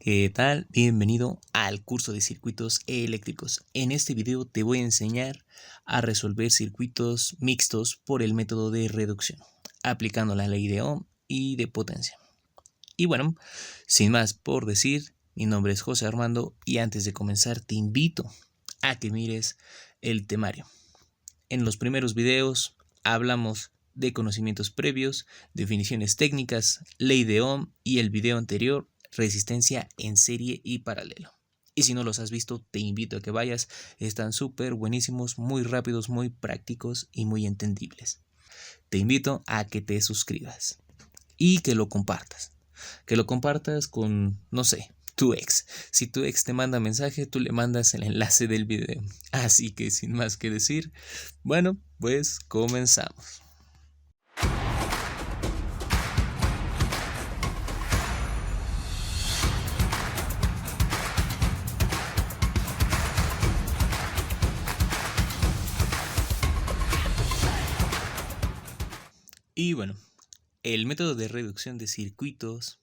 ¿Qué tal? Bienvenido al curso de circuitos eléctricos. En este video te voy a enseñar a resolver circuitos mixtos por el método de reducción, aplicando la ley de Ohm y de potencia. Y bueno, sin más por decir, mi nombre es José Armando y antes de comenzar te invito a que mires el temario. En los primeros videos hablamos de conocimientos previos, definiciones técnicas, ley de Ohm y el video anterior, resistencia en serie y paralelo. Y si no los has visto, te invito a que vayas, están súper buenísimos, muy rápidos, muy prácticos y muy entendibles. Te invito a que te suscribas y que lo compartas. Que lo compartas con, no sé, tu ex. Si tu ex te manda mensaje, tú le mandas el enlace del video. Así que sin más que decir, bueno, pues comenzamos. Y bueno, el método de reducción de circuitos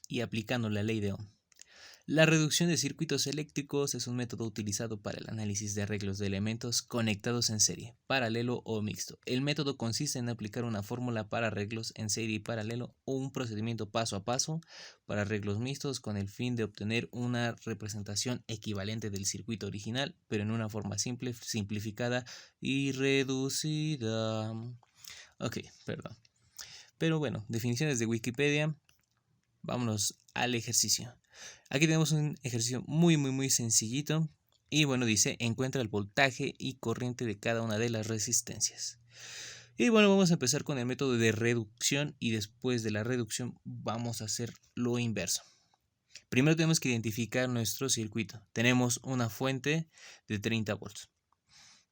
y aplicando la ley de Ohm. La reducción de circuitos eléctricos es un método utilizado para el análisis de arreglos de elementos conectados en serie, paralelo o mixto. El método consiste en aplicar una fórmula para arreglos en serie y paralelo o un procedimiento paso a paso para arreglos mixtos con el fin de obtener una representación equivalente del circuito original, pero en una forma simple, simplificada y reducida. Ok, perdón. Pero bueno, definiciones de Wikipedia. Vámonos al ejercicio. Aquí tenemos un ejercicio muy sencillito. Y bueno, dice, encuentra el voltaje y corriente de cada una de las resistencias. Y bueno, vamos a empezar con el método de reducción y después de la reducción vamos a hacer lo inverso. Primero tenemos que identificar nuestro circuito. Tenemos una fuente de 30 volts.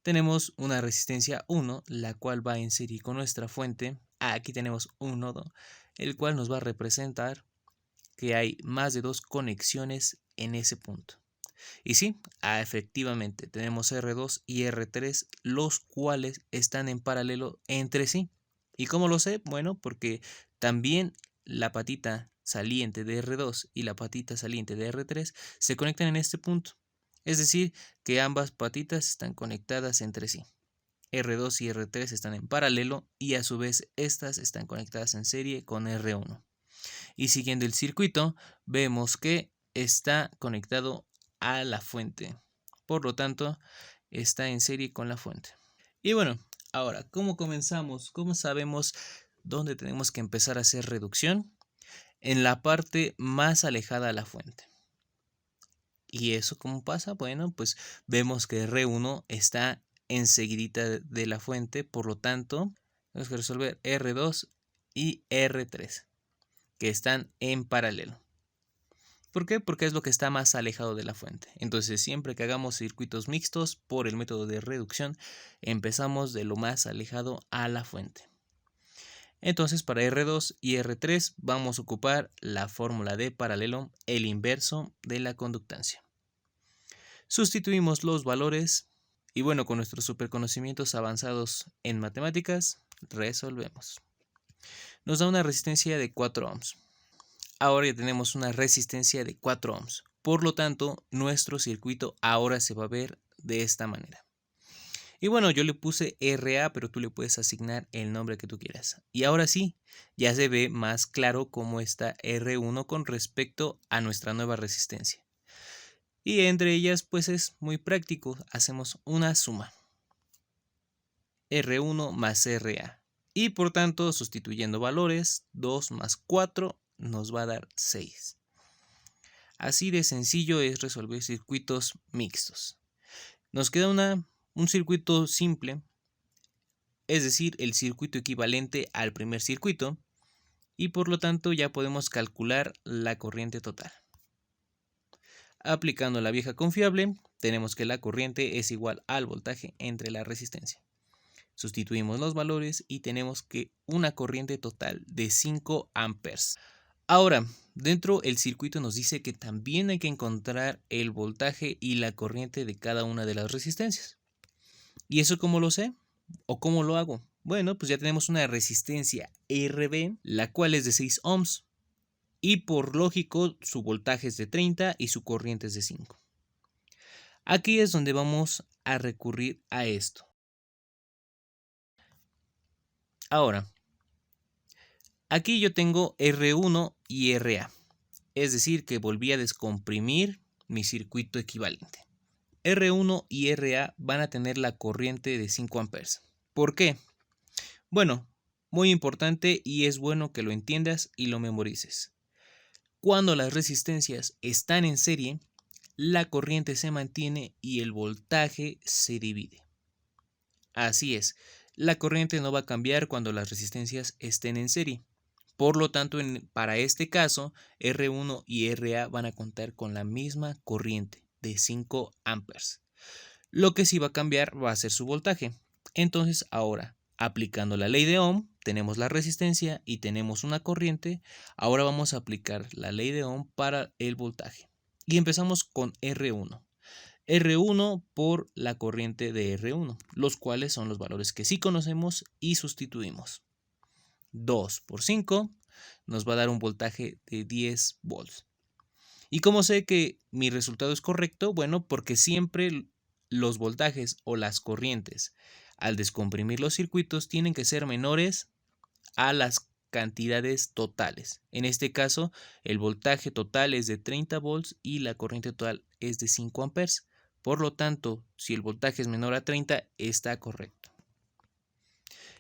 Tenemos una resistencia 1, la cual va en serie con nuestra fuente. Aquí tenemos un nodo, el cual nos va a representar que hay más de dos conexiones en ese punto. Y sí, efectivamente, tenemos R2 y R3, los cuales están en paralelo entre sí. ¿Y cómo lo sé? Bueno, porque también la patita saliente de R2 y la patita saliente de R3 se conectan en este punto. Es decir, que ambas patitas están conectadas entre sí. R2 y R3 están en paralelo y a su vez estas están conectadas en serie con R1. Y siguiendo el circuito, vemos que está conectado a la fuente. Por lo tanto, está en serie con la fuente. Y bueno, ahora, ¿cómo comenzamos? ¿Cómo sabemos dónde tenemos que empezar a hacer reducción? En la parte más alejada a la fuente. ¿Y eso cómo pasa? Bueno, pues vemos que R1 está enseguidita de la fuente, por lo tanto, tenemos que resolver R2 y R3, que están en paralelo. ¿Por qué? Porque es lo que está más alejado de la fuente. Entonces, siempre que hagamos circuitos mixtos por el método de reducción, empezamos de lo más alejado a la fuente. Entonces, para R2 y R3 vamos a ocupar la fórmula de paralelo, el inverso de la conductancia. Sustituimos los valores y bueno, con nuestros superconocimientos avanzados en matemáticas, resolvemos. Nos da una resistencia de 4 ohms. Ahora ya tenemos una resistencia de 4 ohms. Por lo tanto, nuestro circuito ahora se va a ver de esta manera. Y bueno, yo le puse RA, pero tú le puedes asignar el nombre que tú quieras. Y ahora sí, ya se ve más claro cómo está R1 con respecto a nuestra nueva resistencia. Y entre ellas, pues es muy práctico. Hacemos una suma. R1 más RA. Y por tanto, sustituyendo valores, 2 más 4 nos va a dar 6. Así de sencillo es resolver circuitos mixtos. Nos queda un circuito simple, es decir, el circuito equivalente al primer circuito, y por lo tanto ya podemos calcular la corriente total. Aplicando la vieja confiable, tenemos que la corriente es igual al voltaje entre la resistencia. Sustituimos los valores y tenemos que una corriente total de 5 amperes. Ahora, dentro del circuito nos dice que también hay que encontrar el voltaje y la corriente de cada una de las resistencias. ¿Y eso cómo lo sé? ¿O cómo lo hago? Bueno, pues ya tenemos una resistencia RB, la cual es de 6 ohms. y por lógico su voltaje es de 30 y su corriente es de 5. Aquí es donde vamos a recurrir a esto. Ahora, aquí yo tengo R1 y RA, es decir que volví a descomprimir mi circuito equivalente. R1 y RA van a tener la corriente de 5 amperes. ¿Por qué? Bueno, muy importante y es bueno que lo entiendas y lo memorices. Cuando las resistencias están en serie, la corriente se mantiene y el voltaje se divide. Así es, la corriente no va a cambiar cuando las resistencias estén en serie. Por lo tanto, para este caso, R1 y RA van a contar con la misma corriente de 5 amperes. Lo que sí va a cambiar va a ser su voltaje. Entonces, ahora, aplicando la ley de Ohm, tenemos la resistencia y tenemos una corriente. Ahora vamos a aplicar la ley de Ohm para el voltaje. Y empezamos con R1. R1 por la corriente de R1, los cuales son los valores que sí conocemos y sustituimos. 2 por 5 nos va a dar un voltaje de 10 volts. ¿Y cómo sé que mi resultado es correcto? Bueno, porque siempre los voltajes o las corrientes al descomprimir los circuitos tienen que ser menores a las cantidades totales. En este caso, el voltaje total es de 30 volts y la corriente total es de 5 amperes. Por lo tanto, si el voltaje es menor a 30, está correcto.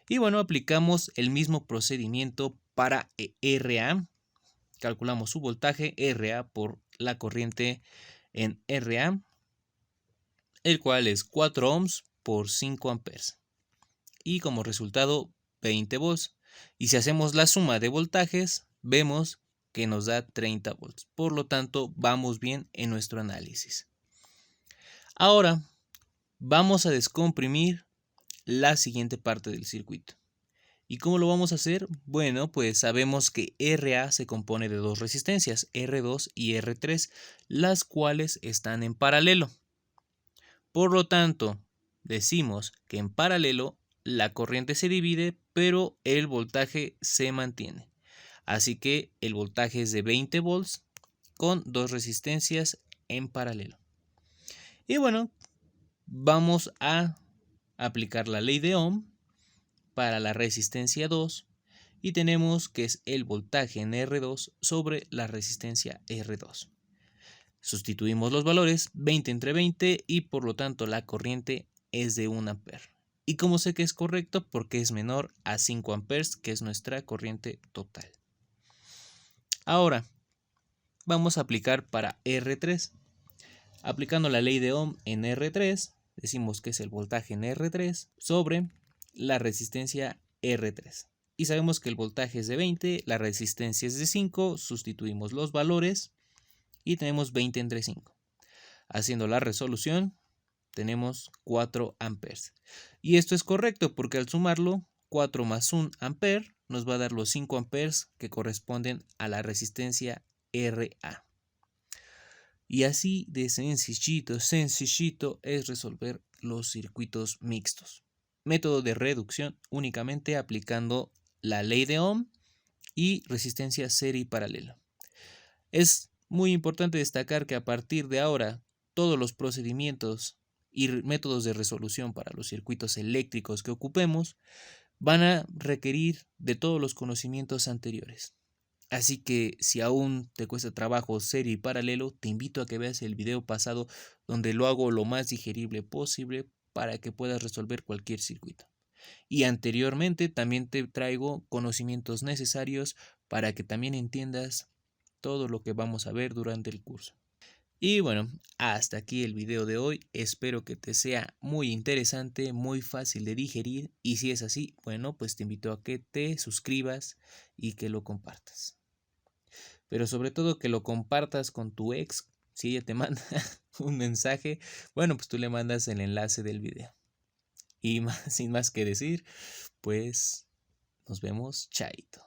Y bueno, aplicamos el mismo procedimiento para RA. Calculamos su voltaje RA por la corriente en RA, el cual es 4 ohms por 5 amperes. Y como resultado 20 volts. Y si hacemos la suma de voltajes, vemos que nos da 30 volts. Por lo tanto, vamos bien en nuestro análisis. Ahora, vamos a descomprimir la siguiente parte del circuito. ¿Y cómo lo vamos a hacer? Bueno, pues sabemos que RA se compone de dos resistencias, R2 y R3, las cuales están en paralelo. Por lo tanto, decimos que en paralelo la corriente se divide, pero el voltaje se mantiene. Así que el voltaje es de 20 volts con dos resistencias en paralelo. Y bueno, vamos a aplicar la ley de Ohm para la resistencia 2 y tenemos que es el voltaje en R2 sobre la resistencia R2. Sustituimos los valores 20 entre 20 y por lo tanto la corriente es de 1 ampere. ¿Y cómo sé que es correcto? Porque es menor a 5 amperes, que es nuestra corriente total. Ahora, vamos a aplicar para R3. Aplicando la ley de Ohm en R3, decimos que es el voltaje en R3 sobre la resistencia R3. Y sabemos que el voltaje es de 20, la resistencia es de 5, sustituimos los valores y tenemos 20 entre 5. Haciendo la resolución, tenemos 4 amperes. Y esto es correcto porque al sumarlo, 4 más 1 ampere nos va a dar los 5 amperes que corresponden a la resistencia RA. Y así de sencillito es resolver los circuitos mixtos. Método de reducción únicamente aplicando la ley de Ohm y resistencia serie y paralela. Es muy importante destacar que a partir de ahora todos los procedimientos y métodos de resolución para los circuitos eléctricos que ocupemos van a requerir de todos los conocimientos anteriores. Así que si aún te cuesta trabajo serie y paralelo, te invito a que veas el video pasado donde lo hago lo más digerible posible para que puedas resolver cualquier circuito. Y anteriormente también te traigo conocimientos necesarios para que también entiendas todo lo que vamos a ver durante el curso. Y bueno, hasta aquí el video de hoy. Espero que te sea muy interesante, muy fácil de digerir. Y si es así, bueno, pues te invito a que te suscribas y que lo compartas. Pero sobre todo que lo compartas con tu ex. Si ella te manda un mensaje, bueno, pues tú le mandas el enlace del video. Y sin más que decir, pues nos vemos, chaito.